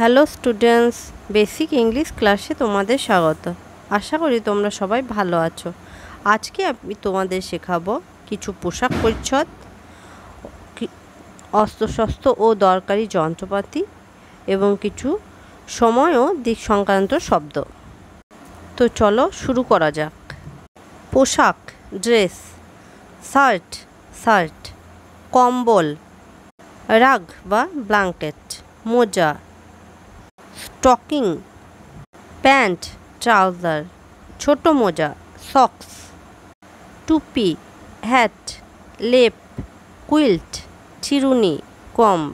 Hello students, basic English ক্লাসে তোমাদের স্বাগত। আশা করি তোমরা সবাই ভালো আছো। আজকে আমি তোমাদের শেখাবো কিছু পোশাক পরিচ্ছদ, অস্ত্রশস্ত্র ও দরকারি যন্ত্রপাতি এবং কিছু সময় ও দিক সংক্রান্ত শব্দ। তো চলো শুরু করা যাক। পোশাক ড্রেস, শার্ট, কম্বল, রাগ বা ব্ল্যাঙ্কেট, মোজা, স্টকিং, প্যান্ট, ট্রাউজার, ছোট মোজা, সক্স, টুপি, হ্যাট, লেপ, কুইল্ট, চিরুনি, কম্ব,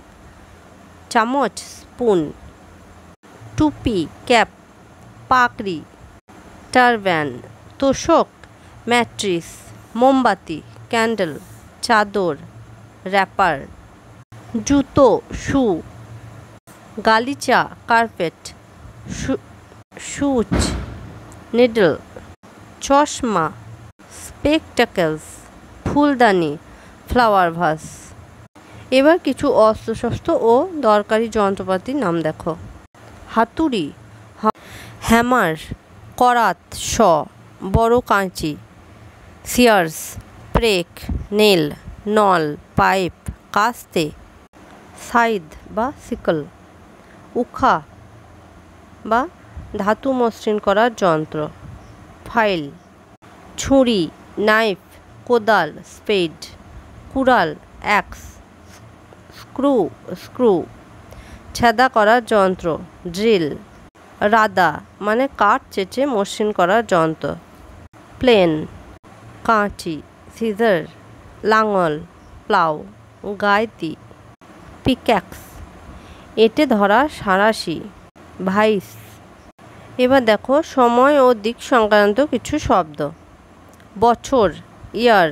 চামচ, স্পুন, টুপি, ক্যাপ, পাগড়ি, টারব্যান, তোশক, ম্যাট্রিস, মোমবাতি, ক্যান্ডেল, চাদর, র্যাপার, জুতো, শু, গালিচা, কার্পেট, শুজ, নিডল, চশমা, স্পেকটাকেলস, ফুলদানি, ফ্লাওয়ার ভাস। এবার কিছু অস্ত্রশস্ত্র ও দরকারি যন্ত্রপাতির নাম দেখো। হাতুড়ি, হ্যামার, করাত, শ, বড় কাঁচি, সিয়ার্স, প্রেক, নেল, নল, পাইপ, কাস্তে, সাইদ বা সিকল, উখা বা ধাতু মসৃণ করার যন্ত্র, ফাইল, ছুরি, নাইফ, কোদাল, স্পেড, কুড়াল, অ্যাক্স, স্ক্রু, ছেদা করার যন্ত্র, ড্রিল, রাদা মানে কাঠ চেঁচে মসৃণ করার যন্ত্র, প্লেন, কাঁচি, সিজার, লাঙল, প্লাউ, গাইতি, পিক্যাক্স, এঁটে ধরা সাঁড়াশি, ভাইস। এবার দেখো সময় ও দিক সংক্রান্ত কিছু শব্দ। বছর, ইয়ার,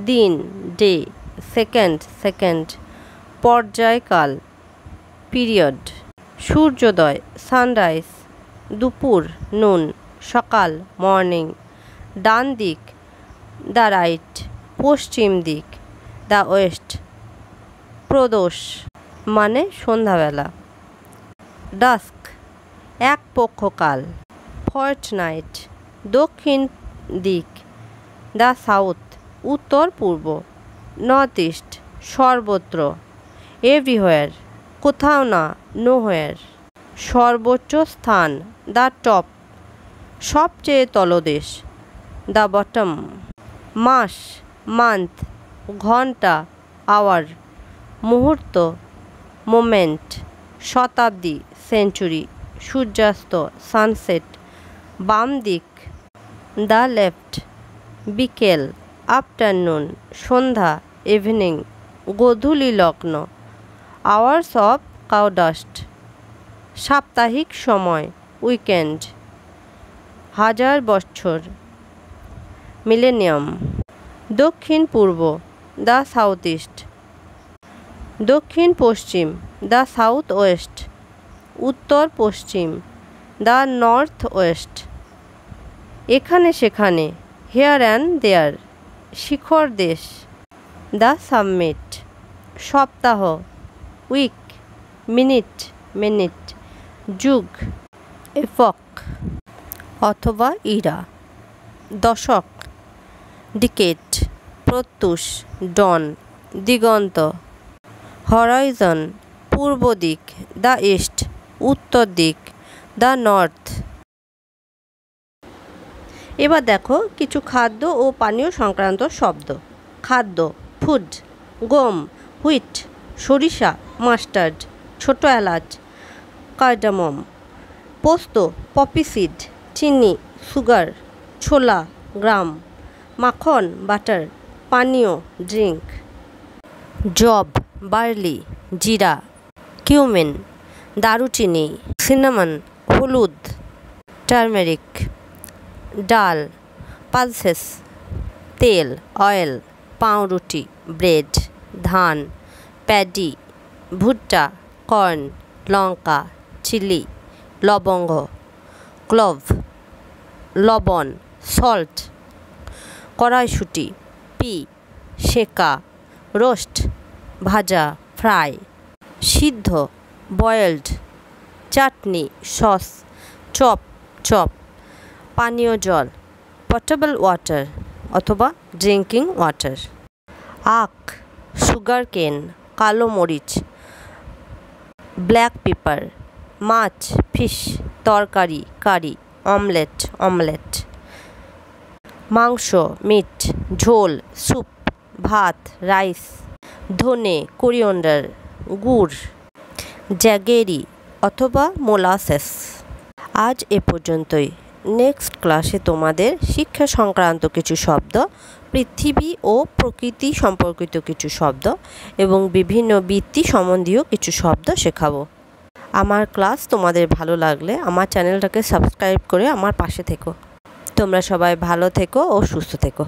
দিন, ডে, সেকেন্ড, পর্যায়কাল, পিরিয়ড, সূর্যোদয়, সানরাইজ, দুপুর, নুন, সকাল, মর্নিং, ডান দিক, দ্য রাইট, পশ্চিম দিক, দ্য ওয়েস্ট, প্রদোষ মানে সন্ধ্যাবেলা, ডাস্ক এক পক্ষকাল, ফর্টনাইট দক্ষিণ দিক, দ্য সাউথ উত্তর পূর্ব, নর্থ ইস্ট সর্বত্র, এভরিহোয়ার কোথাও না, নোহোয়ার, সর্বোচ্চ স্থান, দ্য টপ সবচেয়ে তলদেশ, দ্য বটম, মাস, মান্থ, ঘন্টা, আওয়ার, মুহূর্ত, মোমেন্ট, শতাব্দী, সেঞ্চুরি, সূর্যাস্ত, সানসেট, বাম দিক, দ্য লেফট, বিকেল, আফটারনুন, সন্ধ্যা, ইভিনিং, গোধূলি লগ্ন, আওয়ার্স অফ কাউডাস্ট, সাপ্তাহিক সময়, উইকেন্ড, হাজার বছর, মিলেনিয়াম, দক্ষিণ পূর্ব, দ্য সাউথ ইস্ট, দক্ষিণ পশ্চিম, দ্য সাউথ ওয়েস্ট, উত্তর পশ্চিম, দ্য নর্থ ওয়েস্ট, এখানে সেখানে, হিয়ার অ্যান্ড দেয়ার, শিখর দেশ, দ্য সামিট, সপ্তাহ, উইক, মিনিট, যুগ, এপক অথবা ইরা, দশক, ডিকেড, প্রত্যুষ, ডন, দিগন্ত, হরাইজন, পূর্ব দিক, দ্য ইস্ট, উত্তর দিক, দ্য নর্থ। এবার দেখো কিছু খাদ্য ও পানীয় সংক্রান্ত শব্দ। খাদ্য ফুড, গম, হুইট, সরিষা, মাস্টার্ড, ছোট এলাচ, কার্ডামম, পোস্ত, পপি সিড, চিনি, সুগার, ছোলা, গ্রাম, মাখন, বাটার, পানীয়, ড্রিঙ্ক, জব, বার্লি, জিরা, কিউমিন, দারুচিনি, সিনামন, হলুদ, টার্মেরিক, ডাল, পালসেস, তেল, অয়েল, পাউরুটি, ব্রেড, ধান, প্যাডি, ভুট্টা, কর্ন, লঙ্কা, চিলি, লবঙ্গ, ক্লোভ, লবণ, সল্ট, কড়াইশুঁটি, পি, সেকা, রোস্ট, ভাজা, ফ্রাই, সিদ্ধ, বয়েলড, চাটনি সস, চপ চপ, পানীয় জল পটেবল ওয়াটার অথবা ড্রিঙ্কিং ওয়াটার, আখ সুগার কেন, কালো মরিচ ব্ল্যাক পেপার, মাছ ফিশ, তরকারি কারি, অমলেট অমলেট, মাংস মিট, ঝোল স্যুপ, ভাত রাইস, ধনে কোরিয়ান্ডার, গুড় জ্যাগেরি অথবা মোলাসেস। আজ এ পর্যন্তই। নেক্সট ক্লাসে তোমাদের শিক্ষা সংক্রান্ত কিছু শব্দ, পৃথিবী ও প্রকৃতি সম্পর্কিত কিছু শব্দ এবং বিভিন্ন বৃত্তি সম্বন্ধীয় কিছু শব্দ শেখাবো। আমার ক্লাস তোমাদের ভালো লাগলে আমার চ্যানেলটাকে সাবস্ক্রাইব করে আমার পাশে থেকো। তোমরা সবাই ভালো থেকো ও সুস্থ থেকো।